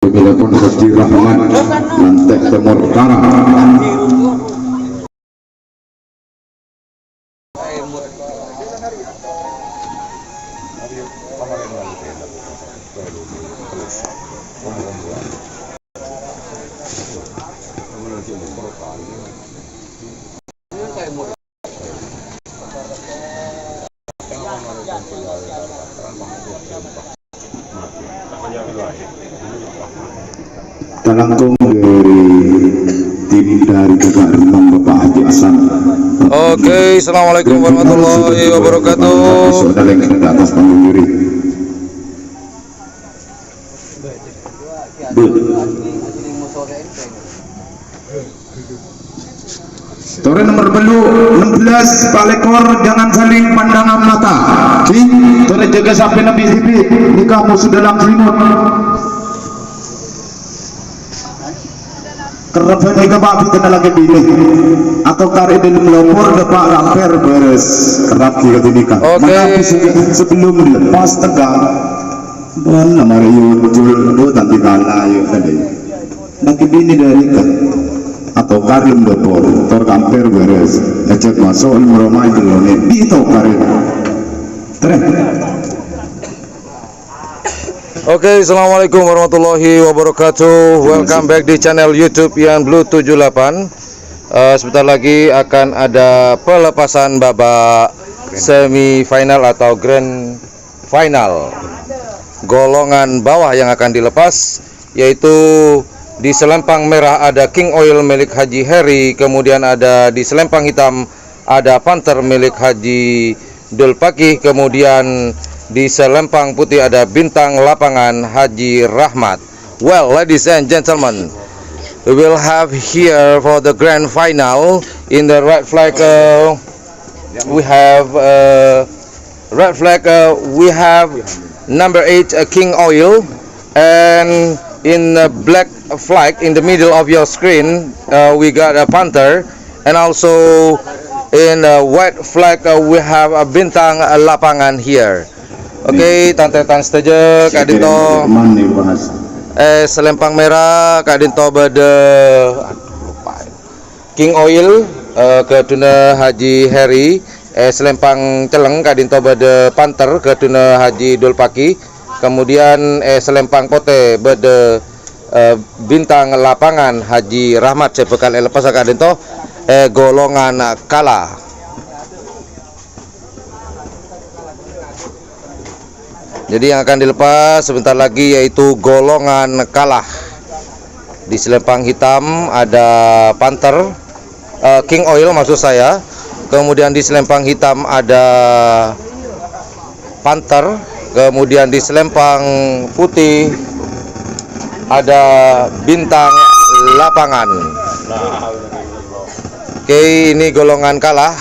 pemilihan Haji Rahmat Lantai Timur Utara. Langsung dari tim dari Kakak Rembang Bapak Haji Hasan. Oke, assalamualaikum warahmatullahi wabarakatuh. Saudara yang ada atas panggung diri. Tore nomor belu 16 Pak Lekor, jangan saling pandangan mata. Tore jaga sampai Nabi Zibi nikah musuh dalam selimut. Kerap mereka Pak kita lagi pilih atau karya di melopor Pak ramper beres kerap kita nikah. Maka sebelum dilepas tegang dan nama Yudul nanti kalah yuk tadi. Nanti bini dari kan atau karim melopor tor ramper beres ngecek masuk meromai dulu nih itu karim. Terus. Oke, assalamualaikum warahmatullahi wabarakatuh. Welcome back di channel YouTube Ian Blue 78. Sebentar lagi akan ada pelepasan babak semifinal atau grand final golongan bawah yang akan dilepas, yaitu di selempang merah ada King Oil milik Haji Heri, kemudian ada di selempang hitam ada Panther milik Haji Dulpaki, kemudian di selempang putih ada bintang lapangan Haji Rahmat. Well, ladies and gentlemen, we will have here for the grand final in the red flag. We have red flag. We have number 8 King Oil, and in the black flag in the middle of your screen we got a Panther, and also in the white flag we have a bintang lapangan here. Oke, tantetan setuju Kak Dinto. Selempang merah Kak Dinto bade King Oil ke tuna Haji Heri. Selempang celeng Kak Dinto bade Panther ke tuna Haji Dulpaki. Kemudian selempang pote bade bintang lapangan Haji Rahmat. Saya bekal lepas Kak Dinto golongan kalah. Jadi yang akan dilepas sebentar lagi yaitu golongan kalah. Di selempang hitam ada Panther, King Oil maksud saya. Kemudian di selempang hitam ada Panther. Kemudian di selempang putih ada bintang lapangan. Oke, ini golongan kalah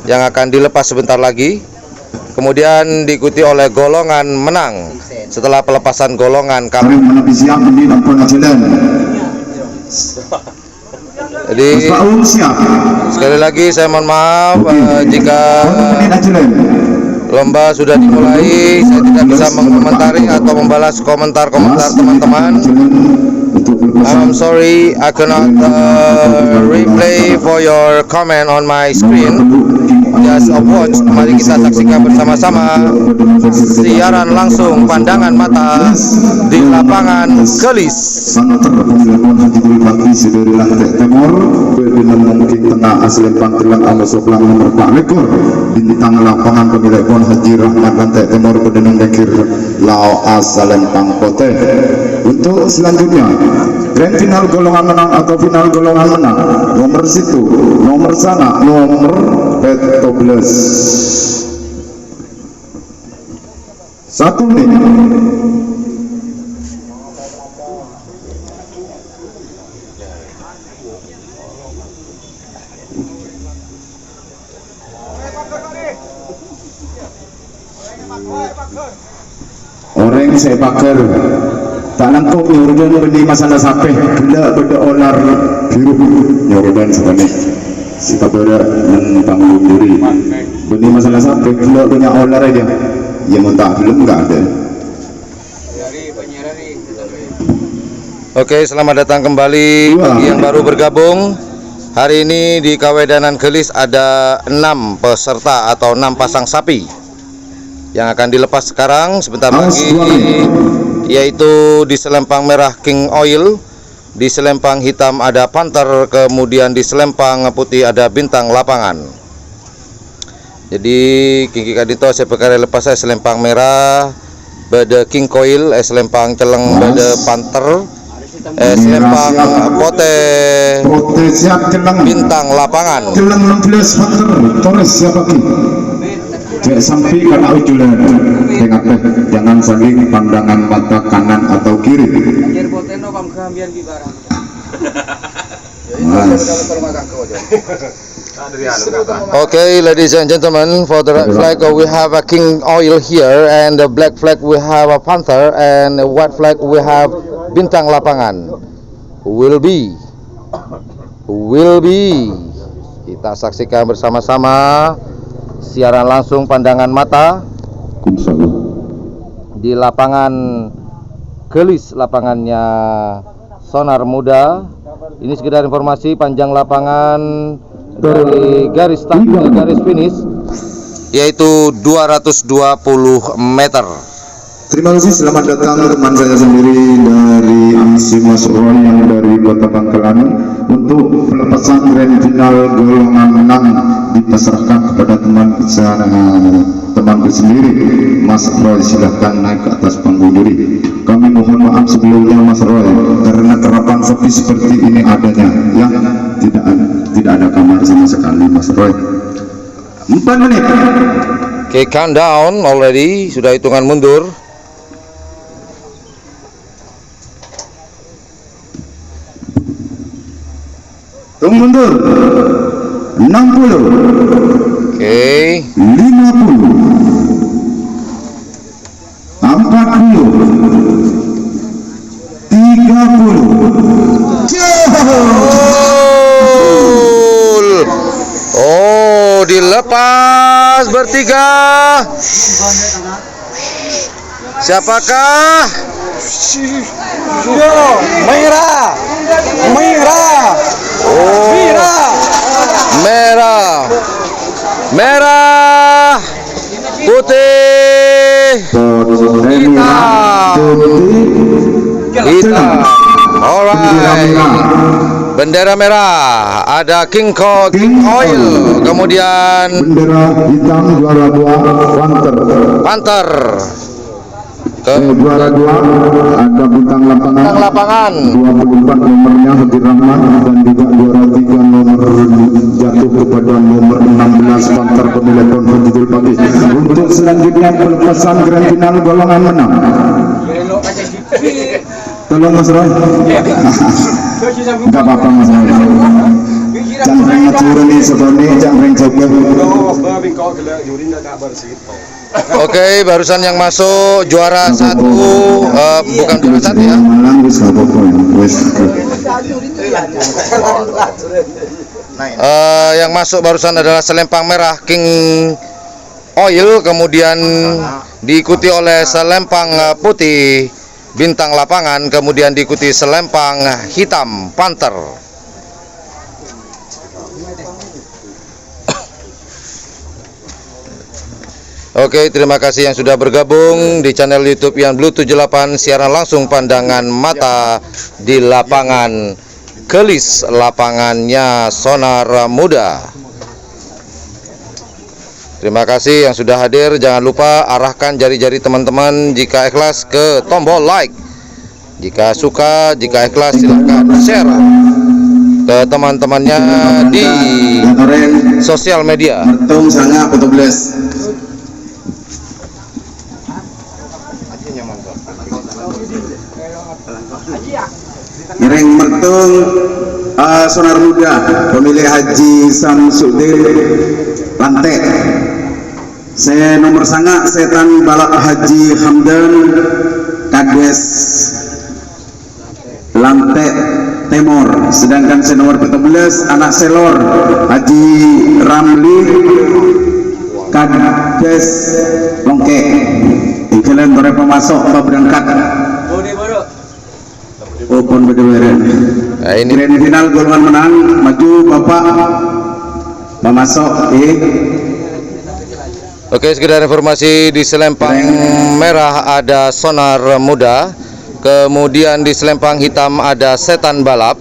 yang akan dilepas sebentar lagi. Kemudian diikuti oleh golongan menang setelah pelepasan golongan kalah. Jadi sekali lagi saya mohon maaf jika lomba sudah dimulai, saya tidak bisa mengomentari atau membalas komentar-komentar teman-teman. I'm sorry, I cannot replay for your comment on my screen. Just a watch, mari kita saksikan bersama-sama siaran langsung pandangan mata di lapangan Gelis. Sangat terpaksa Haji Dulpaki dari Lantai Timur, mungkin tengah asli Pantelang ala sebelah nomor Pak Lekor, bintang lapangan pemilik pon Haji Rahmat Lantai Timur pendenang dekir Lao Asalempang Pote. Untuk selanjutnya grand final golongan menang atau final golongan menang nomor situ, nomor sana, nomor 12 satu nih. Orang saya pakai tak nangkuk nyurudan beli masalah sampai gila beda olar biru nyurudan sebenarnya kita berada tanggung diri beli masalah sampai gila banyak olar aja yang muntah belum nggak ada. Oke, selamat datang kembali bagi yang baru bergabung. Hari ini di Kawedanan Gelis ada 6 peserta atau 6 pasang sapi yang akan dilepas sekarang sebentar lagi, yaitu di selempang merah King Oil, di selempang hitam ada Panther, kemudian di selempang putih ada Bintang Lapangan. Jadi Kiki Kadito saya perkara lepas saya selempang merah beda King Coil, selempang celeng beda Panther, selempang pote siap celeng Bintang Lapangan. celeng 16 Panther Torres siapa ki cek sampai karena ujulan tengah jangan saling pandangan mata kanan atau kiri. Okay, ladies and gentlemen, for the red flag we have a King Oil here, and the black flag we have a Panther, and the white flag we have Bintang Lapangan. Will be kita saksikan bersama-sama siaran langsung pandangan mata di lapangan Gelis, lapangannya Sonar Muda. Ini sekedar informasi, panjang lapangan dari garis start ke garis finish yaitu 220 meter. Terima kasih, selamat datang teman saya sendiri dari Amsi Mas Roy yang dari Kota Bangkalan untuk pelepasan grand final golongan menang dipasrahkan kepada temanku sendiri. Mas Roy, silahkan naik ke atas panggung juri. Kami mohon maaf sebelumnya Mas Roy karena kerapan sapi seperti ini adanya yang tidak ada kamar sama sekali Mas Roy. 4 menit. Okay, countdown already, sudah hitungan mundur. Tunggu mundur. 60. Okay. 50. 40. 30. Oh, dilepas bertiga. Siapakah? Merah. Oh, merah, putih, hitam. Alright. Bendera merah ada King Oil, kemudian bendera hitam juara 2 Panther. Juara 2 ada Bintang Lapangan 24 nomornya Haji Rahman, dan juga juara 3 nomor jatuh kepada nomor 16 Panther pemilik Konfidul Pagi. Untuk selanjutnya pelepasan grand final golongan menang. Tolong Mas Roy. Enggak apa-apa Mas Roy. Jangan ngacurun nih seboni, jangan coba. Oke, barusan yang masuk juara 1, bukan juara 1 ya. Yang masuk barusan adalah selempang merah King Oil, kemudian diikuti oleh selempang putih Bintang Lapangan, kemudian diikuti selempang hitam Panther. Oke, terima kasih yang sudah bergabung di channel YouTube Ian Blue 78, siaran langsung pandangan mata di lapangan Gelis, lapangannya Sonar Muda. Terima kasih yang sudah hadir. Jangan lupa arahkan jari-jari teman-teman jika ikhlas ke tombol like. Jika suka, jika ikhlas silahkan share ke teman-temannya di sosial media. Mertung sangat petugas. Ngereng mertung Sonar Muda pemilih Haji Samsudin Lantek. Saya nomor sangat setan balap Haji Hamdan Kades Lantek Timur. Sedangkan saya nomor 14 anak selor Haji Ramli Kades Longke. Iklan berapa masuk apa berangkat? Open berdemeren. Nah, ini Grand final golongan menang, maju Bapak memasok oke, sekedar informasi, di selempang merah ada Sonar Muda, kemudian di selempang hitam ada Setan Balap,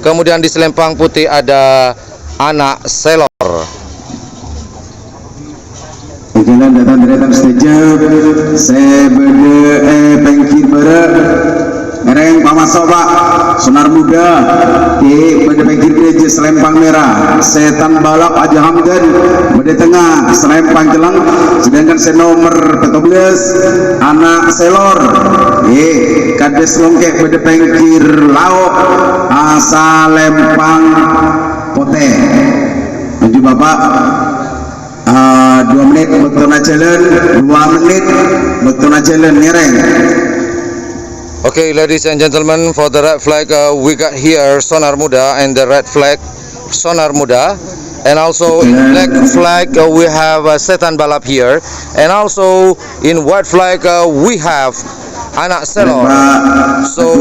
kemudian di selempang putih ada Anak Selor. Jalan datang stage saya pengki bere mereng pamasok Pak Sonar Muda di pada pengkir gereja selempang merah Setan Balap Aja Hamdan pada tengah selempang jelang, sedangkan senomor 14 Anak Selor kades longkek pada pengkir lauk asal lempang pote. Maju Bapak 2 menit betul jalan, 2 menit betul jalan ngereng. Okay, ladies and gentlemen, for the red flag we got here Sonar Muda, and the red flag Sonar Muda, and also in black flag we have Setan Balap here, and also in white flag we have Anak Selor. So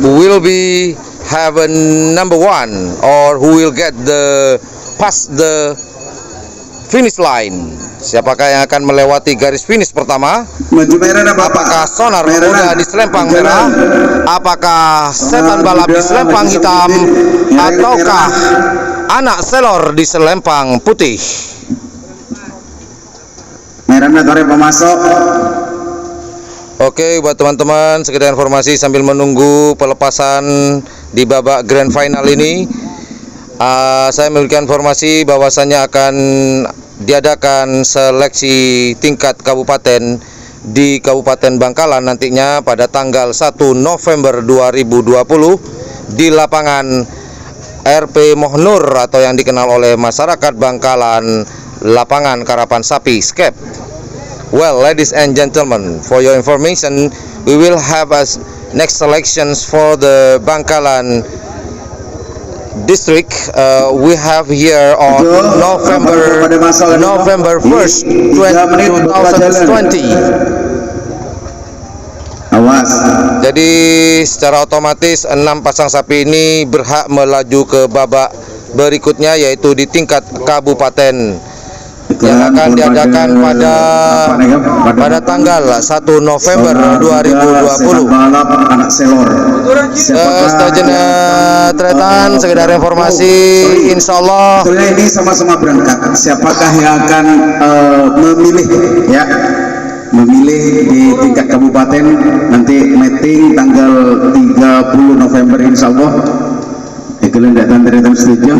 who will be have a number 1, or who will get the past the finish line? Siapakah yang akan melewati garis finish pertama? Maju merah dah Bapak. Apakah Sonar Muda di selempang merah? Apakah Setan Balap di selempang hitam? Ataukah Anak Selor di selempang putih? Merah negara pemasok. Oke, buat teman-teman, sekedar informasi sambil menunggu pelepasan di babak grand final ini, saya memberikan informasi bahwasannya akan diadakan seleksi tingkat kabupaten di Kabupaten Bangkalan nantinya pada tanggal 1 November 2020 di lapangan RP Mohnur atau yang dikenal oleh masyarakat Bangkalan lapangan Karapan Sapi Skep. Well, ladies and gentlemen, for your information, we will have as next selections for the Bangkalan district. We have here on November 1st, 2020. Awas. Jadi secara otomatis 6 pasang sapi ini berhak melaju ke babak berikutnya, yaitu di tingkat kabupaten yang akan diadakan pada tanggal 1 November 2020. Anak Selor. Setajana tretan, sekedar informasi, insya Allah ini sama-sama berangkat. Siapakah yang akan memilih ya? Memilih di tingkat kabupaten nanti meeting tanggal 30 November insya Allah. Kalian datang dari setuju.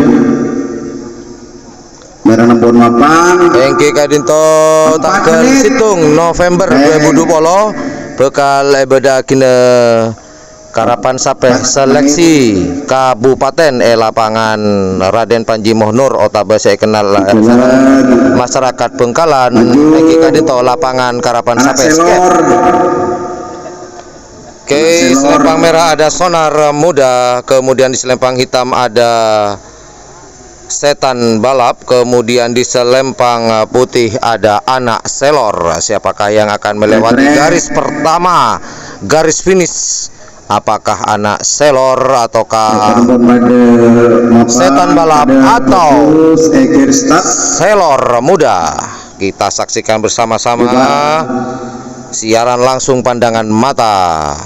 Merah 68 Engke Kadinto takkan situng November 2020 bekal beda kina Karapan Sape seleksi kabupaten lapangan Raden Panji Mohnur otabe saya kenal masyarakat Bangkalan. Engke Kadinto lapangan Karapan Sape Skep. Oke, selempang merah ada Sonar Muda, kemudian di selempang hitam ada Setan Balap, kemudian di selempang putih ada Anak Selor. Siapakah yang akan melewati garis pertama, garis finish? Apakah Anak Selor ataukah Setan Balap atau Selor Muda? Kita saksikan bersama-sama siaran langsung pandangan mata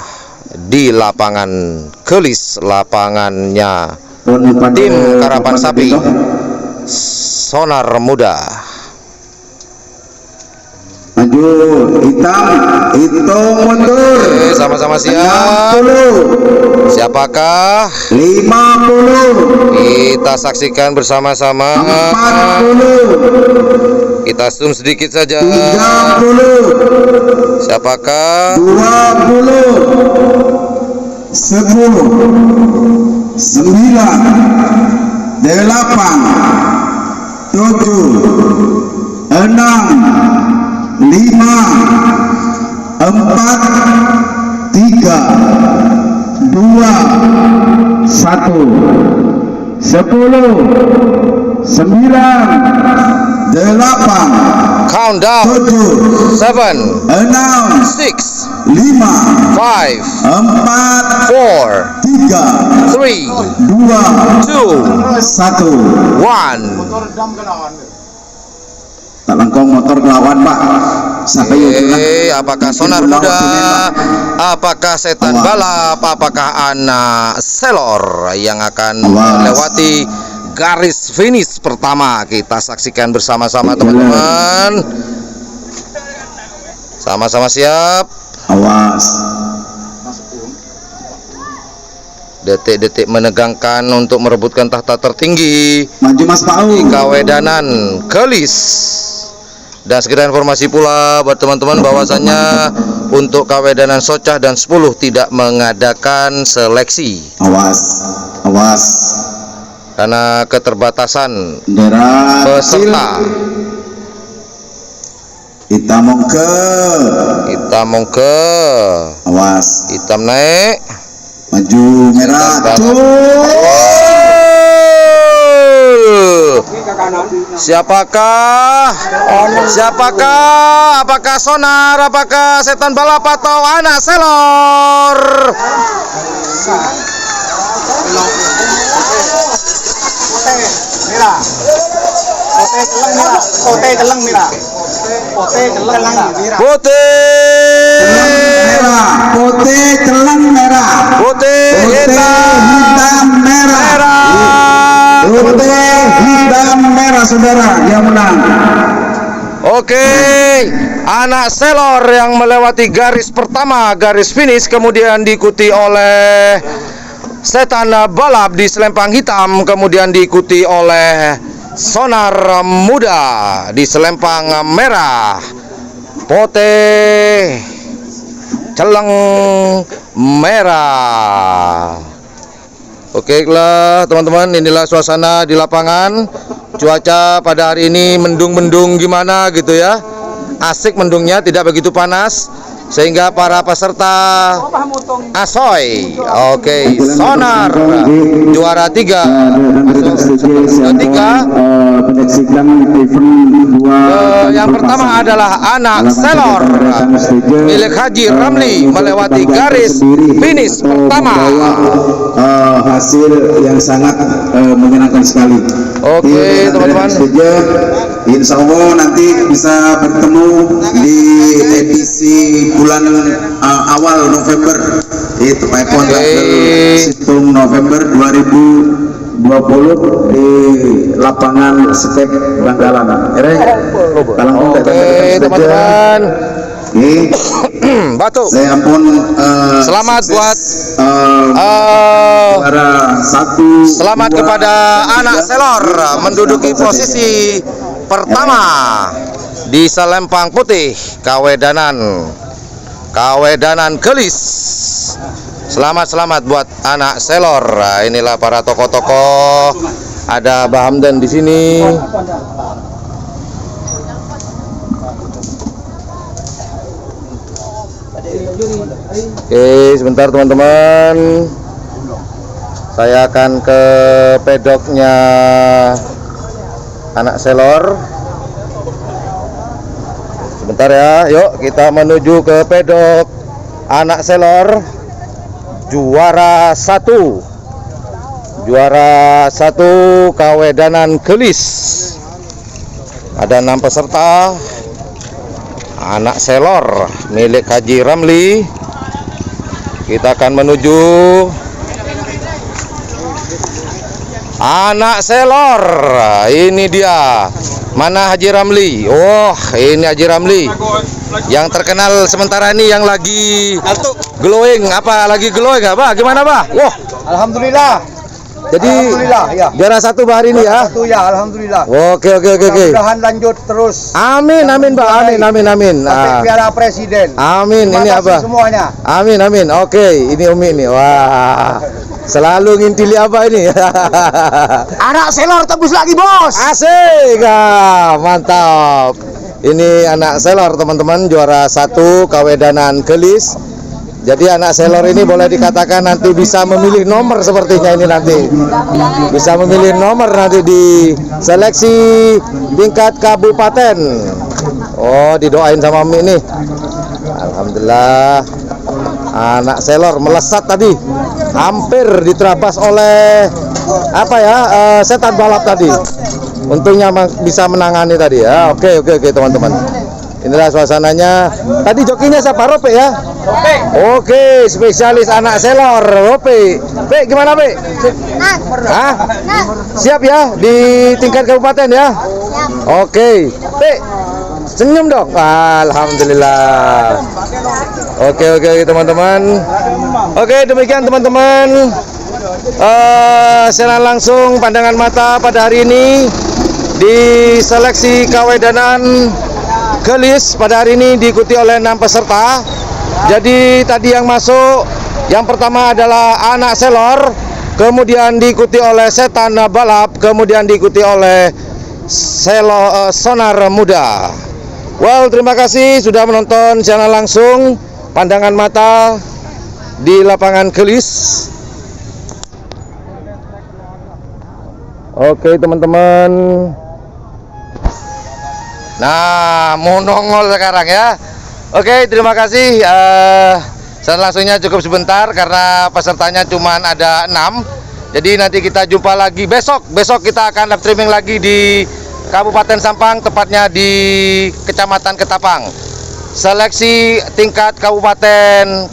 di lapangan Kelis, lapangannya tim Karapan Sapi Sonar Muda. Maju hitam mundur. Sama-sama siap. 60. Siapakah? 50. Kita saksikan bersama-sama. 40. Kita zoom sedikit saja. 30. Siapakah? 20. 10. 9, 8, 7, 6, 5, 4, 3, 2, 1, sepuluh, 9, 8, countdown 7, 7 6, 6 5, 5 4, 4 3, 2, 2, 1. 1. Tak langkong motor kelawan Pak. Sampai Apakah sonar muda, apakah setan balap, apakah anak selor yang akan melewati garis finish pertama? Kita saksikan bersama-sama teman-teman. Sama-sama siap. Awas. Detik-detik menegangkan untuk merebutkan tahta tertinggi Maju Mas Pau. di Kawedanan Kelis. Dan sekedar informasi pula buat teman-teman bahwasannya untuk Kawedanan Socah dan 10 tidak mengadakan seleksi Awas karena keterbatasan bendera peserta. hitam mongke. Awas, Hitam naik, maju merah. Siapakah? Apakah sonar? Apakah setan balap atau anak selor? Putih telang merah. Putih hitam merah. Putih hitam merah saudara yang menang. Oke, anak selor yang melewati garis pertama, garis finish, kemudian diikuti oleh setan balap di selempang hitam, kemudian diikuti oleh sonar muda di selempang merah. Putih celeng merah. Oke lah teman-teman, inilah suasana di lapangan. Cuaca pada hari ini mendung-mendung gimana gitu ya. Asik mendungnya, tidak begitu panas, sehingga para peserta asoy. Oke, sonar juara 3. Menyaksikan event Yang pertama adalah anak selor milik Haji Ramli melewati garis finish pertama. Hasil yang sangat menyenangkan sekali. Oke teman-teman, insya Allah nanti bisa bertemu di edisi bulan awal November, itu Paipon Situng November 2020 di lapangan Step Bangkalan. Oke teman-teman, Batu. Saya ampun. Selamat buat selamat kepada anak selor menduduki posisi pertama di selempang putih Kawedanan Kelis. Selamat buat anak selor. Nah, inilah para tokoh-tokoh. Ada Mbah Hamdan di sini. Oke, sebentar teman-teman. Saya akan ke pedoknya anak selor. Sebentar ya, yuk kita menuju ke pedok anak selor. Juara 1 Kawedanan Kelis. Ada 6 peserta. Anak selor milik Haji Ramli. Kita akan menuju anak selor. Ini dia. Mana Haji Ramli? Oh, ini Haji Ramli. Yang terkenal sementara ini yang lagi glowing. Apa lagi glowing apa? Gimana, Bah? Wah, alhamdulillah. Jadi alhamdulillah ya. Juara 1 hari ini ya. Satu ya, alhamdulillah. Oke. Mudah-mudahan lanjut terus. Amin, Pak. Amin. Sampai piala presiden. Amin. Terima Ini kasih apa? semuanya. Amin. Oke, ini Umi nih. Wah. Selalu ngintili apa ini? Anak selor tebus lagi, Bos. Asik. Mantap. Ini anak selor, teman-teman, juara 1 Kawedanan Kelis. Jadi anak selor ini boleh dikatakan nanti bisa memilih nomor sepertinya ini nanti. Bisa memilih nomor nanti di seleksi tingkat kabupaten. Oh, didoain sama Umi nih. Alhamdulillah. Anak selor melesat tadi. hampir diterabas oleh apa ya, setan balap tadi. Untungnya bisa menangani tadi ya. Oke teman-teman. Inilah suasananya. Tadi jokinya siapa? Rope ya? Rope. Oke, spesialis anak selor, Rope. Pe, gimana Pe? Hah? Siap ya di tingkat kabupaten ya? Oke. Pe, senyum dong. Alhamdulillah. Oke teman-teman. Oke, demikian teman-teman. Siaran langsung pandangan mata pada hari ini di seleksi kawedanan Gelis pada hari ini diikuti oleh 6 peserta. Jadi tadi yang masuk, yang pertama adalah anak selor, kemudian diikuti oleh setan balap, kemudian diikuti oleh sonar muda. Well, terima kasih sudah menonton siaran langsung pandangan mata di lapangan Gelis. Oke teman-teman. Nah, mau nongol sekarang ya. Oke, terima kasih. Siaran langsungnya cukup sebentar karena pesertanya cuma ada 6. Jadi nanti kita jumpa lagi besok. Besok kita akan live streaming lagi di Kabupaten Sampang, tepatnya di Kecamatan Ketapang. Seleksi tingkat Kabupaten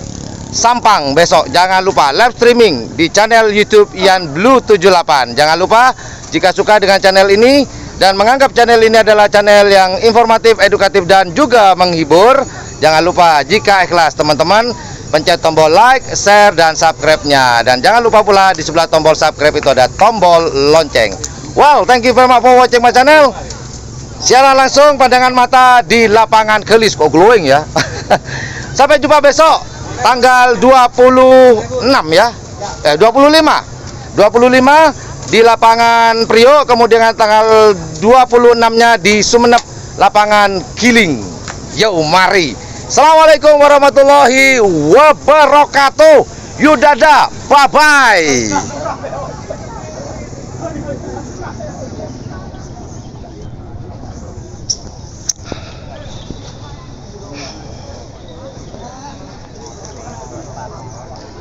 Sampang besok. Jangan lupa live streaming di channel YouTube Ian Blue 78. Jangan lupa jika suka dengan channel ini dan menganggap channel ini adalah channel yang informatif, edukatif, dan juga menghibur, jangan lupa jika ikhlas teman-teman pencet tombol like, share, dan subscribe-nya. Dan jangan lupa pula di sebelah tombol subscribe itu ada tombol lonceng. Well, thank you very much for watching my channel. Siaran langsung pandangan mata di lapangan Gelis. Kok glowing ya. Sampai jumpa besok tanggal 26 ya. 25 di lapangan Priok, kemudian tanggal 26-nya di Sumeneb lapangan Giling. Yo, mari. Assalamualaikum warahmatullahi wabarakatuh. Yudada, bye bye.